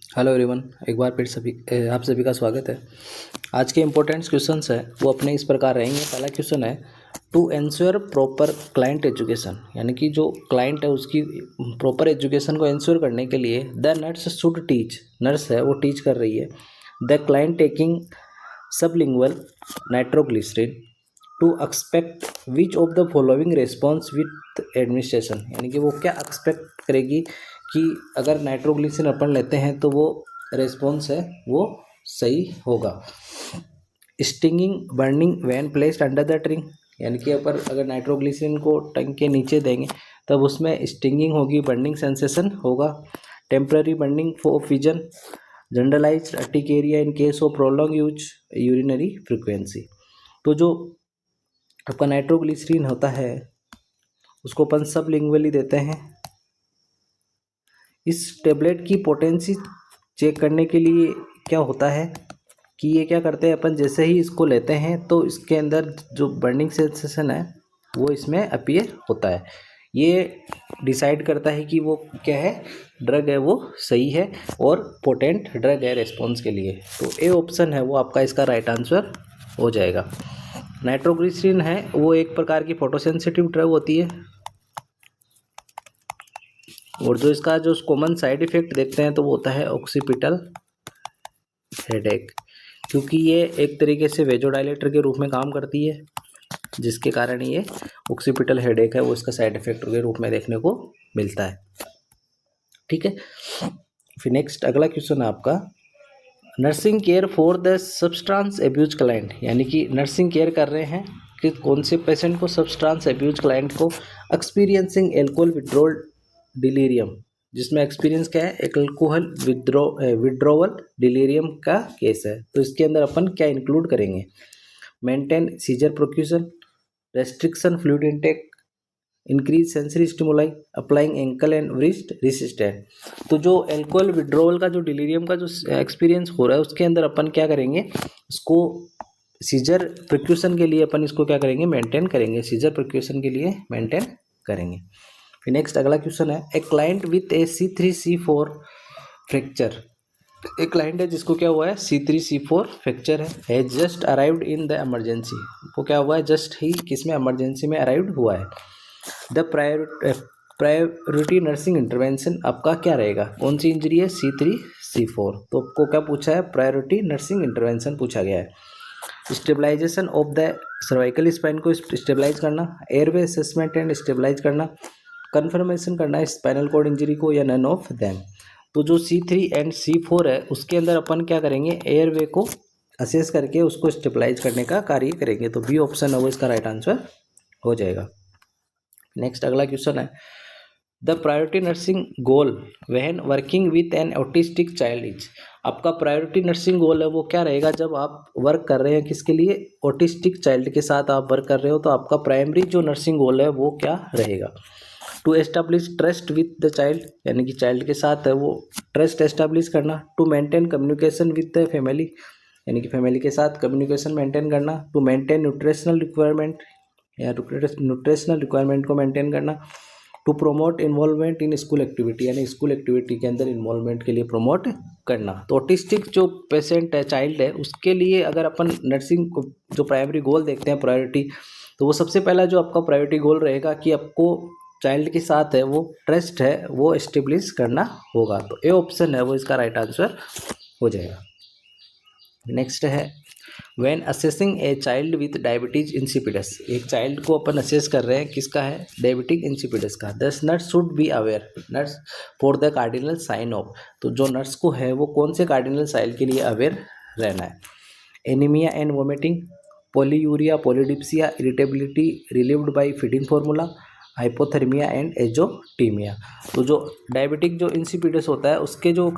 Hello everyone, एक बार फिर आप सभी का स्वागत है। आज के इम्पोर्टेंट क्वेश्चंस है वो अपने इस प्रकार रहेंगे। पहला क्वेश्चन है, to ensure proper client education, यानी कि जो क्लाइंट है उसकी प्रॉपर एजुकेशन को एंश्योर करने के लिए the nurse should teach, nurse है वो टीच कर रही है the client taking sublingual nitroglycerin to expect which of the following response with administration, यानी कि वो क्या एक्सपेक्ट करेगी कि अगर नाइट्रोग्लिसरीन अपन लेते हैं तो वो रेस्पॉन्स है वो सही होगा। Stinging burning when placed under the tongue, यानी कि अगर नाइट्रोग्लिसरीन को टंग के नीचे देंगे तब उसमें स्टिंगिंग होगी, बर्निंग सेंसेशन होगा। Temporary burning for vision, generalised urticaria in case of prolong use, urinary frequency. तो जो आपका नाइट्रोग्लिसरीन होता है उसको अपन सबलिंगुअली देते हैं। इस टेबलेट की पोटेंसी चेक करने के लिए क्या होता है कि ये क्या करते हैं, अपन जैसे ही इसको लेते हैं तो इसके अंदर जो बर्निंग सेंसेशन है वो इसमें अपीयर होता है। ये डिसाइड करता है कि वो क्या है, ड्रग है वो सही है और पोटेंट ड्रग है रेस्पॉन्स के लिए। तो ए ऑप्शन है वो आपका इसका राइट आंसर हो जाएगा। नाइट्रोग्लिसरीन है वो एक प्रकार की फोटोसेंसिटिव ड्रग होती है और जो इसका जो कॉमन साइड इफेक्ट देखते हैं तो वो होता है ऑक्सीपिटल हेडेक, क्योंकि ये एक तरीके से वेजोडाइलेटर के रूप में काम करती है, जिसके कारण ये ऑक्सीपिटल हेडेक है वो इसका साइड इफेक्ट के रूप में देखने को मिलता है। ठीक है, फिर नेक्स्ट अगला क्वेश्चन है आपका, nursing care for the substance abuse client, यानी कि नर्सिंग केयर कर रहे हैं कि कौन से पेशेंट को, सब्सटेंस एब्यूज क्लाइंट को एक्सपीरियंसिंग एल्कोहल विड्रॉल डिलीरियम, जिसमें एक्सपीरियंस क्या है, एक अल्कोहल विड्रोवल डिलीरियम का केस है। तो इसके अंदर अपन क्या इंक्लूड करेंगे, maintain seizure precaution, restriction fluid intake, increase sensory stimuli, applying ankle and wrist resistant. तो जो एल्कोहल विड्रोवल का जो डिलीरियम का जो एक्सपीरियंस हो रहा है उसके अंदर अपन क्या करेंगे, उसको सीजर प्रिक्यूशन के लिए अपन इसको क्या करेंगे, मेंटेन करेंगे, सीजर प्रिक्यूशन के लिए मेंटेन करेंगे। फिर नेक्स्ट अगला क्वेश्चन है, a client with A C3C4 fracture, एक क्लाइंट है जिसको क्या हुआ है, C3C4 फ्रैक्चर है just arrived in the emergency, वो क्या हुआ है, जस्ट ही किसमें, इमरजेंसी में अराइव्ड हुआ है। द प्रायोरिटी नर्सिंग इंटरवेंशन आपका क्या रहेगा, कौन सी इंजरी है, C3C4। तो आपको क्या पूछा है, प्रायोरिटी नर्सिंग इंटरवेंशन पूछा गया है। Stabilization of the cervical spine को स्टेबलाइज करना, एयरवे असेसमेंट एंड स्टेबलाइज करना, कन्फर्मेशन करना है स्पाइनल कॉर्ड इंजरी को या नन ऑफ देम। तो जो C3 एंड C4 है उसके अंदर अपन क्या करेंगे, एयरवे को असेस करके उसको स्टेबलाइज करने का कार्य करेंगे। तो बी ऑप्शन है वो इसका राइट आंसर हो जाएगा। नेक्स्ट अगला क्वेश्चन है, the priority nursing goal when working with an autistic child is, आपका प्रायोरिटी नर्सिंग गोल है वो क्या रहेगा, जब आप वर्क कर रहे हैं किसके लिए, ऑटिस्टिक चाइल्ड के साथ आप वर्क कर रहे हो, तो आपका प्राइमरी जो नर्सिंग गोल है वो क्या रहेगा। To establish trust with the child, यानी कि चाइल्ड के साथ है वो ट्रस्ट एस्टैब्लिश करना। To maintain communication with the family, यानी कि फैमिली के साथ कम्युनिकेशन मेंटेन करना। टू मेंटेन न्यूट्रिशनल रिक्वायरमेंट या न्यूट्रिशनल रिक्वायरमेंट को मेंटेन करना। To promote involvement in school activity, यानी स्कूल एक्टिविटी के अंदर इन्वॉल्वमेंट के लिए प्रमोट करना। तो ऑटिस्टिक जो पेशेंट है, चाइल्ड है, उसके लिए अगर अपन नर्सिंग को जो प्राइमरी गोल देखते हैं प्रायोरिटी, तो वो सबसे पहला जो आपका प्रायोरिटी गोल रहेगा कि आपको चाइल्ड के साथ है वो ट्रस्ट है वो एस्टेब्लिश करना होगा। तो ए ऑप्शन है वो इसका राइट आंसर हो जाएगा। नेक्स्ट है, when assessing a child with diabetes insipidus, एक चाइल्ड को अपन असेस कर रहे हैं किसका है, डायबिटिक इंसिपिडस का। This nurse should be aware nurse for the cardinal sign of, तो जो नर्स को है वो कौन से कार्डिनल साइन के लिए अवेयर रहना है। Anaemia and vomiting, polyuria, polydipsia, irritability relieved by feeding formula, hypothermia and azotaemia. तो जो डायबिटिक जो इंसिपिडस होता है उसके जो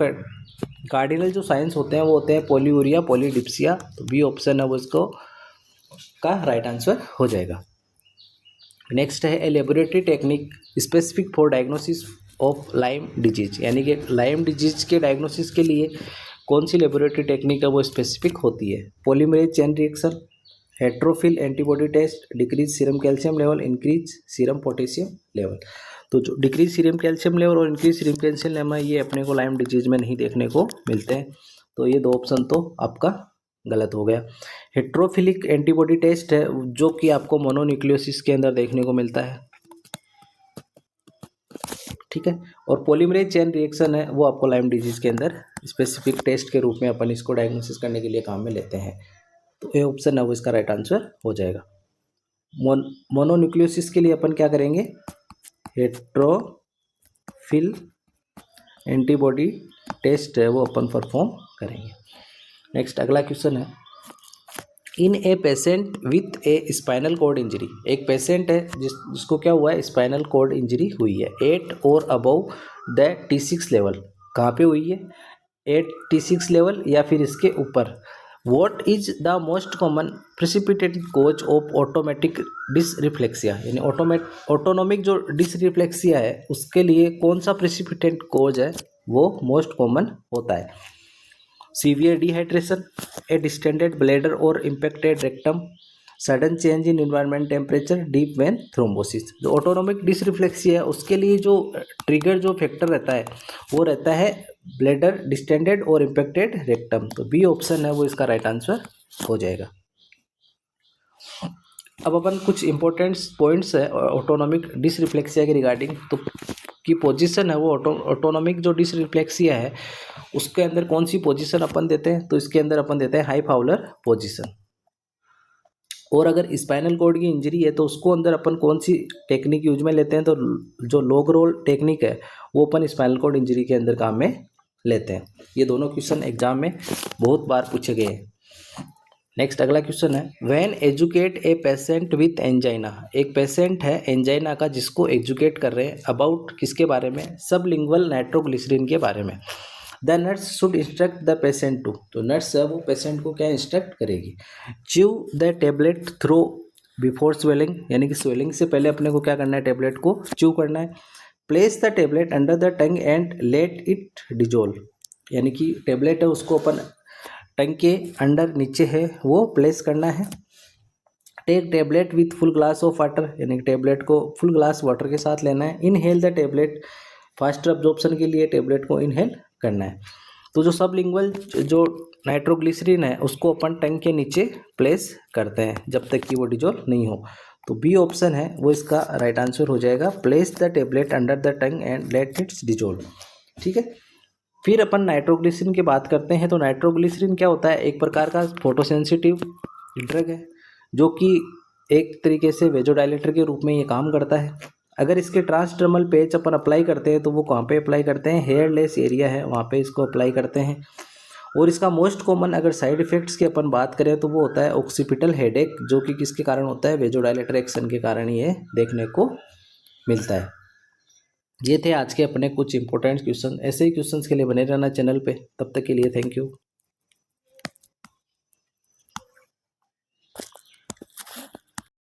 कार्डिनल जो साइंस होते हैं वो होते हैं पोलीयूरिया, पोलीडिप्सिया। तो बी ऑप्शन है वो इसको का राइट आंसर हो जाएगा। नेक्स्ट है, a laboratory technique specific for diagnosis of Lyme disease, यानी कि लाइम डिजीज के डायग्नोसिस के लिए कौन सी लेबोरेटरी टेक्निक है वो स्पेसिफिक होती है। Polymerase chain reaction, heterophil antibody test, decrease serum calcium level, increase serum potassium level. तो जो डिक्रीज सीरम कैल्शियम लेवल और इंक्रीज सीरम कैल्शियम लेवल ये अपने को लाइम डिजीज में नहीं देखने को मिलते हैं। तो ये 2 ऑप्शन तो आपका गलत हो गया। हेट्रोफिलिक एंटीबॉडी टेस्ट है जो कि आपको मोनोन्यूक्लियोसिस के अंदर देखने को मिलता है, ठीक है। और पॉलीमरेज चेन रिएक्शन है वो आपको लाइम डिजीज के अंदर स्पेसिफिक टेस्ट के रूप में अपन इसको डायग्नोसिस करने के लिए काम में लेते हैं। तो ये ऑप्शन है वो इसका राइट आंसर हो जाएगा। मोनोन्यूक्लियोसिस के लिए अपन क्या करेंगे, हेट्रोफिल एंटीबॉडी टेस्ट है वो अपन परफॉर्म करेंगे। नेक्स्ट अगला क्वेश्चन है, in a patient with a spinal cord injury, एक पेशेंट है जिसको क्या हुआ है, स्पाइनल कॉर्ड इंजरी हुई है 8 और अबव द T6 लेवल, कहाँ पे हुई है 8 T6 लेवल या फिर इसके ऊपर। What is the most common precipitant cause of automatic dysreflexia, यानी ऑटोनोमिक जो डिसरिफ्लेक्सिया है उसके लिए कौन सा प्रेसिपिटेंट कोज है वो मोस्ट कॉमन होता है। सीवियर डिहाइड्रेशन, ए डिस्टेंडेड ब्लैडर और impacted rectum, sudden change in environment temperature, deep vein thrombosis. जो ऑटोनोमिक डिसरिफ्लेक्सिया है उसके लिए जो ट्रिगर जो फैक्टर रहता है वो रहता है ब्लैडर, डिस्टेंडेड और इम्पैक्टेड रेक्टम। तो बी ऑप्शन है वो इसका राइट आंसर हो जाएगा। अब अपन कुछ इंपॉर्टेंट पॉइंट्स है ऑटोनोमिक डिसरिफ्लेक्सिया के रिगार्डिंग। तो की पोजीशन है वो ऑटोनोमिक जो डिसरिफ्लेक्सिया है उसके अंदर कौन सी पोजीशन अपन देते हैं, तो इसके अंदर अपन देते हैं हाई फाउलर पोजीशन। और अगर स्पाइनल कॉर्ड की इंजरी है तो उसको अंदर अपन कौन सी टेक्निक यूज में लेते हैं, तो जो लॉग रोल टेक्निक है वो अपन स्पाइनल कॉर्ड इंजरी के अंदर काम में लेते हैं। ये दोनों क्वेश्चन एग्जाम में बहुत बार पूछे गए हैं। नेक्स्ट अगला क्वेश्चन है, when educate A patient with angina, एक पेशेंट है एंजाइना का जिसको एजुकेट कर रहे हैं अबाउट किसके बारे में, सबलिंगुअल नाइट्रोग्लिसरीन के बारे में। The nurse should instruct the patient to, तो नर्स है वो पेशेंट को क्या इंस्ट्रक्ट करेगी, chew the tablet through before swallowing, यानी कि स्वेलिंग से पहले अपने को क्या करना है, टेबलेट को च्यू करना है। Place the tablet under the tongue and let it dissolve, यानी कि टेबलेट है उसको अपन टंग के अंडर नीचे है वो प्लेस करना है। Take tablet with full glass of water, यानी कि टेबलेट को फुल ग्लास वाटर के साथ लेना है। Inhale the tablet, faster absorption के लिए टेबलेट को इनहेल करना है। तो जो सबलिंगुअल जो नाइट्रोग्लिसरीन है उसको अपन टंग के नीचे प्लेस करते हैं जब तक कि वो डिजोल्व नहीं हो। तो बी ऑप्शन है वो इसका राइट आंसर हो जाएगा, place the tablet under the tongue and let it's dissolve, ठीक है। फिर अपन नाइट्रोग्लिसरीन की बात करते हैं। तो नाइट्रोग्लिसरीन क्या होता है, एक प्रकार का फोटोसेंसिटिव ड्रग है जो कि एक तरीके से वेजोडाइलेटर के रूप में ये काम करता है। अगर इसके ट्रांसडर्मल पेच अपन अप्लाई करते हैं तो वो कहाँ पे अप्लाई करते हैं, हेयरलेस एरिया है वहाँ पे इसको अप्लाई करते हैं। और इसका मोस्ट कॉमन अगर साइड इफेक्ट्स की अपन बात करें तो वो होता है ऑक्सीपिटल हेडेक, जो कि किसके कारण होता है, वेजोडाइलेटर एक्शन के कारण ये देखने को मिलता है। ये थे आज के अपने कुछ इंपॉर्टेंट क्वेश्चन। ऐसे ही क्वेश्चंस के लिए बने रहना चैनल पे। तब तक के लिए थैंक यू।